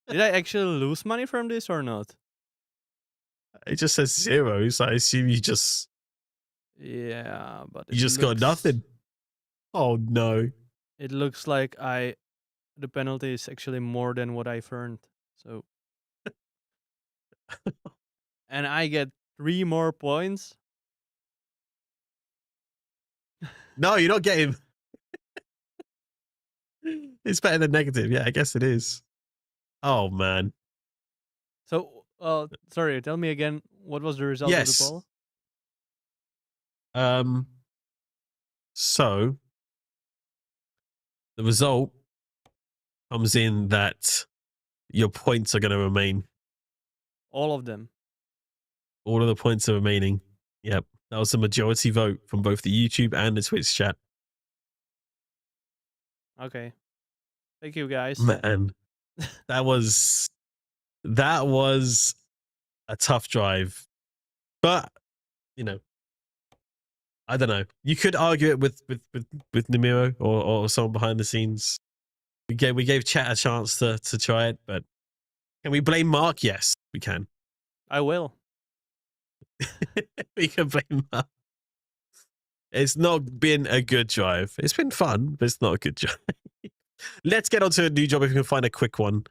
Did I actually lose money from this or not? it just says 0, so I assume you just Yeah, but you just got nothing. Oh no! It looks like the penalty is actually more than what I've earned. So, and I get 3 more points. No, you're not getting. It's better than negative. Yeah, I guess it is. Oh man. So, sorry, tell me again, what was the result of the Yes. poll? So the result comes in that your points are going to remain. All of them. All of the points are remaining. Yep. That was the majority vote from both the YouTube and the Twitch chat. Okay. Thank you, guys. Man, that was a tough drive. But, you know, I don't know. You could argue it with Namiro or someone behind the scenes. We gave chat a chance to try it, but can we blame Mark? Yes, we can. I will. We can blame Mark. It's not been a good drive. It's been fun, but it's not a good drive. Let's get on to a new job if we can find a quick one.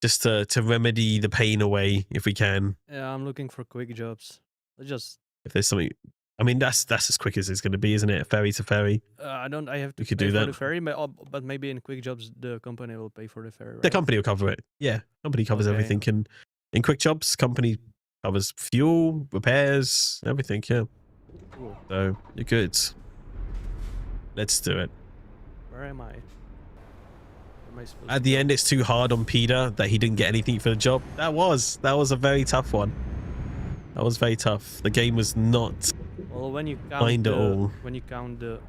Just to remedy the pain away if we can. Yeah, I'm looking for quick jobs. If there's something, I mean, that's as quick as it's going to be, isn't it? Ferry to ferry. I have to We could pay do for that. the ferry, but maybe in quick jobs the company will pay for the ferry. Right? The company will cover it. Yeah, company covers Okay. everything. And in quick jobs, company covers fuel, repairs, everything. Yeah. Cool. So you're good. Let's do it. Where am I? Where am I supposed At the end, it's too hard on Peter that he didn't get anything for the job. That was a very tough one. That was very tough. The game was not. Well, when you count Find it all. when you count the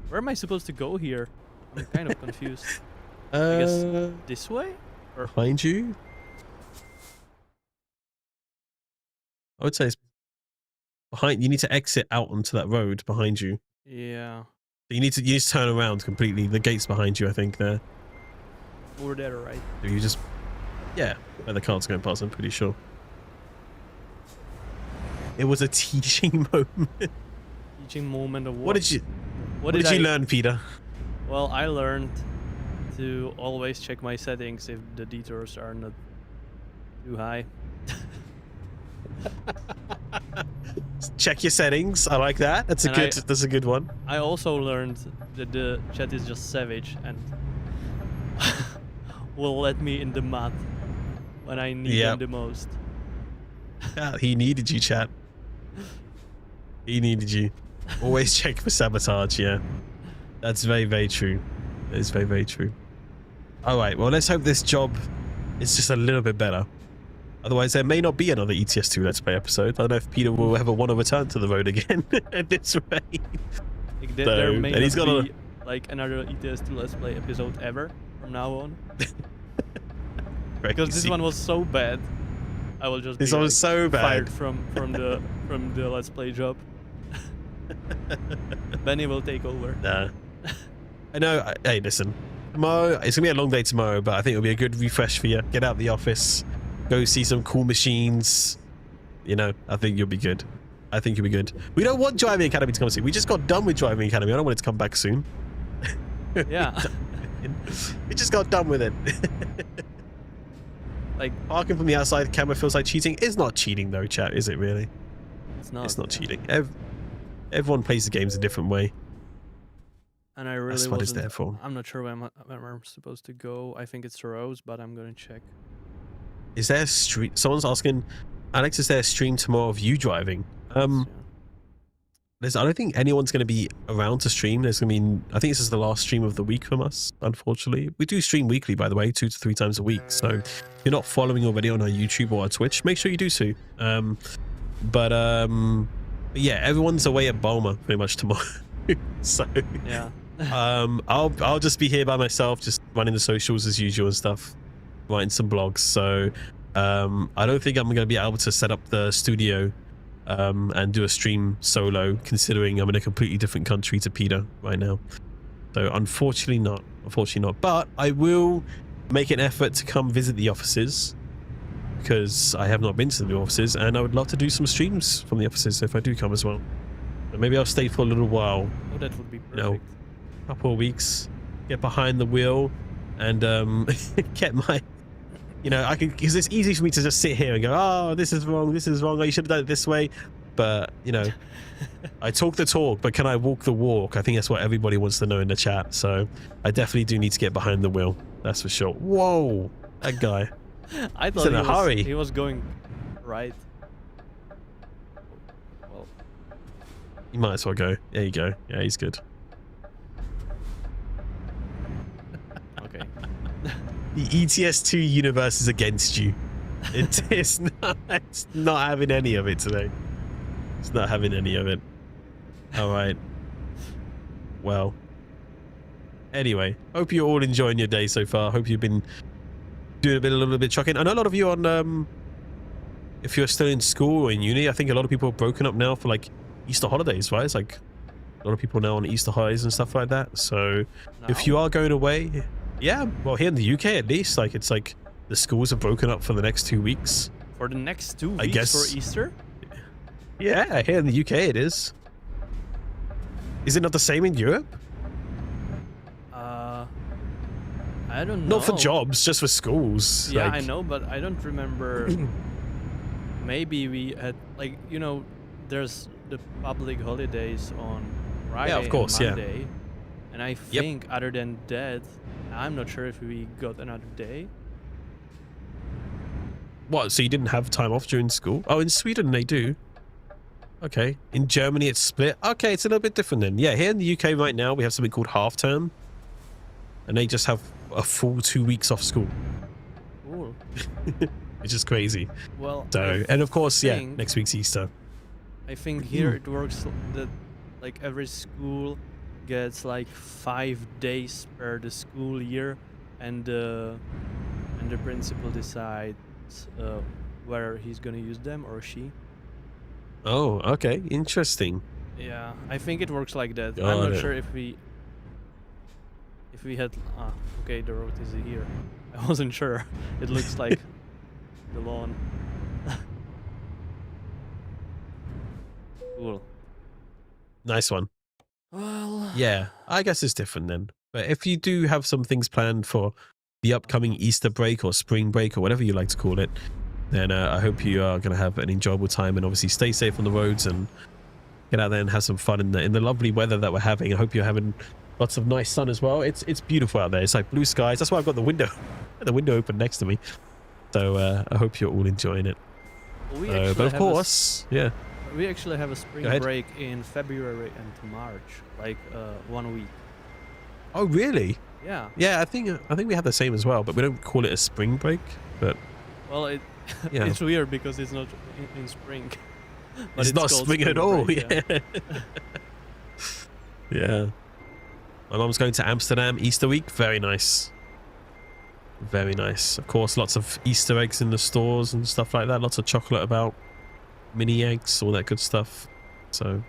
where am I supposed to go here? I'm kind of confused. I guess this way? Or Behind you? I would say it's behind. You need to exit out onto that road behind you. yeah, You need to turn around completely. The gate's behind you, I think. There. over there, right? So you just, yeah, where the car's going past. I'm pretty sure. It was a teaching moment. Teaching moment of What did you? What did did you I learn, Peter? Well, I learned to always check my settings if the detours are not too high. Check your settings. I like that. That's a good one. I also learned that the chat is just savage and will let me in the mud when I need them the most. Yeah, he needed you, chat. He needed you. Always check for sabotage, yeah. That's very, very true. That is very, very true. Alright, well, let's hope this job is just a little bit better. Otherwise, there may not be another ETS2 Let's Play episode. I don't know if Peter will ever want to return to the road again at this rate. Like, there may not be like another ETS2 Let's Play episode ever from now on. Because this one was so bad. I will just this one was so bad. Fired from the Let's Play job. Benny will take over. Nah. I know. Hey, listen. Tomorrow, it's gonna be a long day tomorrow, but I think it'll be a good refresh for you. Get out of the office, go see some cool machines. You know, I think you'll be good. I think you'll be good. We don't want Driving Academy to come soon. We just got done with Driving Academy. I don't want it to come back soon. Yeah. We just got done with it. Like, parking from the outside the camera feels like cheating. It's not cheating though, chat, is it really? It's not. It's not cheating. Everyone plays the games a different way. And I really That's what it's there for. I'm not sure when I'm supposed to go. I think it's Rose, but I'm gonna check. Is there a stream? Someone's asking, Alex, is there a stream tomorrow of you driving? I don't think anyone's going to be around to stream. There's going to be, I think this is the last stream of the week from us, unfortunately. We do stream weekly, by the way, 2 to 3 times a week. So if you're not following already on our YouTube or our Twitch, make sure you do so. But yeah, everyone's away at Bulmer pretty much tomorrow. So yeah. I'll just be here by myself, just running the socials as usual and stuff, writing some blogs. So I don't think I'm going to be able to set up the studio and do a stream solo, considering I'm in a completely different country to Peter right now. So unfortunately not. But I will make an effort to come visit the offices, because I have not been to the offices, and I would love to do some streams from the offices if I do come as well. But maybe I'll stay for a little while. Oh, that would be perfect. You know, a couple of weeks, get behind the wheel, and get my... You know, I can, because it's easy for me to just sit here and go, oh, this is wrong, oh, you should have done it this way. But, you know, I talk the talk, but can I walk the walk? I think that's what everybody wants to know in the chat. So I definitely do need to get behind the wheel. That's for sure. Whoa, that guy. I thought in a hurry. He was going right. Well, you might as well go. There you go. Yeah, he's good. okay. The ETS2 universe is against you. It's not having any of it today. It's not having any of it. All right. Well. Anyway, hope you're all enjoying your day so far. Hope you've been doing a little bit trucking. I know a lot of you on, if you're still in school or in uni, I think a lot of people are broken up now for like Easter holidays, right? It's like a lot of people now on Easter holidays and stuff like that. So if you are going away, yeah, well, here in the UK at least, like it's like the schools are broken up for the next 2 weeks. For the next 2 weeks, I guess, for Easter? Yeah, here in the UK it is. Is it not the same in Europe? I don't know. Not for jobs, just for schools. Yeah, like... I know, but I don't remember. Maybe we had, like, you know, there's the public holidays on Friday, yeah, of course, and Monday. Yeah. And I think other than that, I'm not sure if we got another day. What, so you didn't have time off during school? Oh, in Sweden they do. Okay. In Germany it's split. Okay, it's a little bit different then. Yeah, here in the UK right now we have something called half term. And they just have a full 2 weeks off school. Cool. Which is crazy. Well, so, and of course, yeah, next week's Easter. I think here it works that like every school gets like 5 days per the school year, and the principal decides whether he's gonna use them or she. Oh, okay, interesting. Yeah, I think it works like that. I'm not sure if we had... okay, the road is here. I wasn't sure. It looks like the lawn. Cool. Nice one. Well... Yeah, I guess it's different then. But if you do have some things planned for the upcoming Easter break or spring break or whatever you like to call it, then I hope you are going to have an enjoyable time, and obviously stay safe on the roads and get out there and have some fun in the lovely weather that we're having. I hope you're having lots of nice sun as well. It's beautiful out there. It's like blue skies. That's why I've got the window open next to me. So I hope you're all enjoying it. But of course, yeah. We actually have a spring break in February and March, like 1 week. Oh, really? Yeah. Yeah, I think we have the same as well, but we don't call it a spring break. But well, it's weird because it's not in spring. But it's not spring at all. Break, yeah. Yeah. My mom's going to Amsterdam Easter week. Very nice. Very nice. Of course, lots of Easter eggs in the stores and stuff like that. Lots of chocolate about, mini eggs, all that good stuff. So,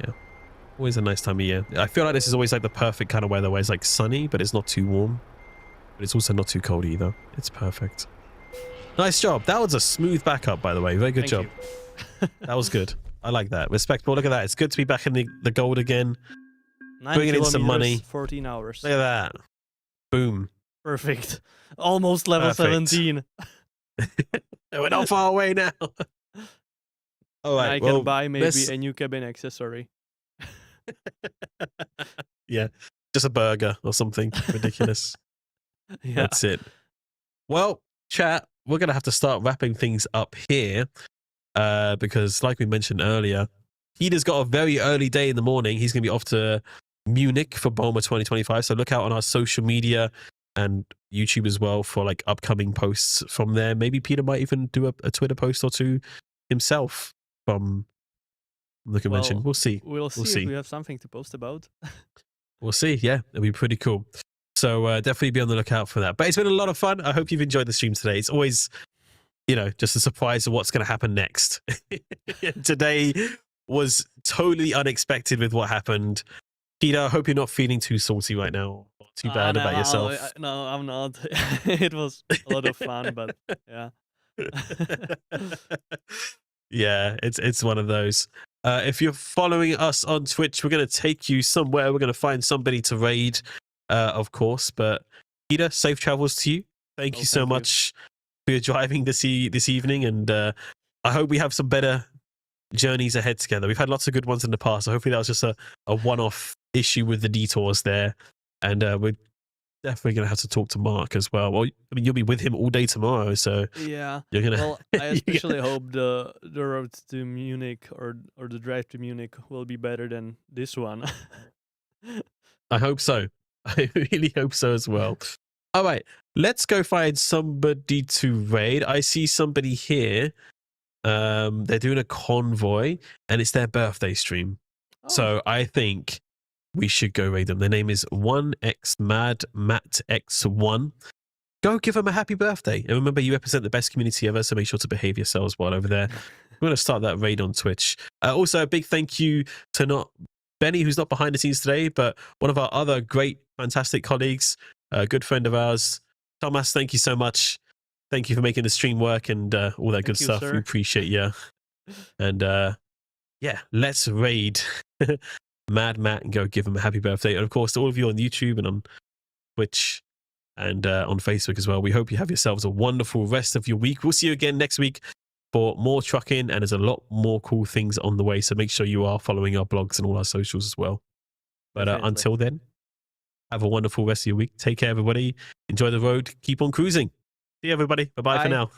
yeah. Always a nice time of year. I feel like this is always like the perfect kind of weather where it's like sunny, but it's not too warm. But it's also not too cold either. It's perfect. Nice job. That was a smooth backup, by the way. Very good job. That was good. I like that. Respectable. Look at that. It's good to be back in the gold again. Bringing in some money. 14 hours. Look at that. Boom. Perfect. Almost level 17. We're not far away now. All right. I can buy maybe a new cabin accessory. Yeah. Just a burger or something ridiculous. Yeah. That's it. Well, chat, we're going to have to start wrapping things up here because like we mentioned earlier, Peter's got a very early day in the morning. He's going to be off to Munich for BOMA 2025. So look out on our social media and YouTube as well for like upcoming posts from there. Maybe Peter might even do a Twitter post or two himself from the convention. We'll see. We'll see if we have something to post about. We'll see. Yeah, it'll be pretty cool. So definitely be on the lookout for that. But it's been a lot of fun. I hope you've enjoyed the stream today. It's always, just a surprise of what's going to happen next. Today was totally unexpected with what happened. Peter, I hope you're not feeling too salty right now. Or too bad about yourself. No, I'm not. It was a lot of fun, but yeah. Yeah, it's one of those. If you're following us on Twitch, we're going to take you somewhere. We're going to find somebody to raid. Of course, but Peter, safe travels to you. Thank you so much for your driving this evening, and I hope we have some better journeys ahead together. We've had lots of good ones in the past, so hopefully that was just a one-off issue with the detours there, and we're definitely going to have to talk to Mark as well. Well, I mean, you'll be with him all day tomorrow, so yeah. You're gonna. Well, I especially hope the road to Munich or the drive to Munich will be better than this one. I hope so. I really hope so as well. All right, let's go find somebody to raid. I see somebody here. They're doing a convoy, and it's their birthday stream. Oh. So I think we should go raid them. Their name is 1xmadmattx1. Go give them a happy birthday. And remember, you represent the best community ever, so make sure to behave yourselves while over there. We're going to start that raid on Twitch. Also, a big thank you to not Benny, who's not behind the scenes today, but one of our other great, fantastic colleagues, a good friend of ours. Thomas, thank you so much. Thank you for making the stream work and all that good stuff. Sir. We appreciate you. And yeah, let's raid Mad Matt and go give him a happy birthday. And of course, to all of you on YouTube and on Twitch and on Facebook as well, we hope you have yourselves a wonderful rest of your week. We'll see you again next week for more trucking, and there's a lot more cool things on the way, so make sure you are following our blogs and all our socials as well. But until then, have a wonderful rest of your week. Take care, everybody. Enjoy the road. Keep on cruising. See you, everybody. Bye-bye for now.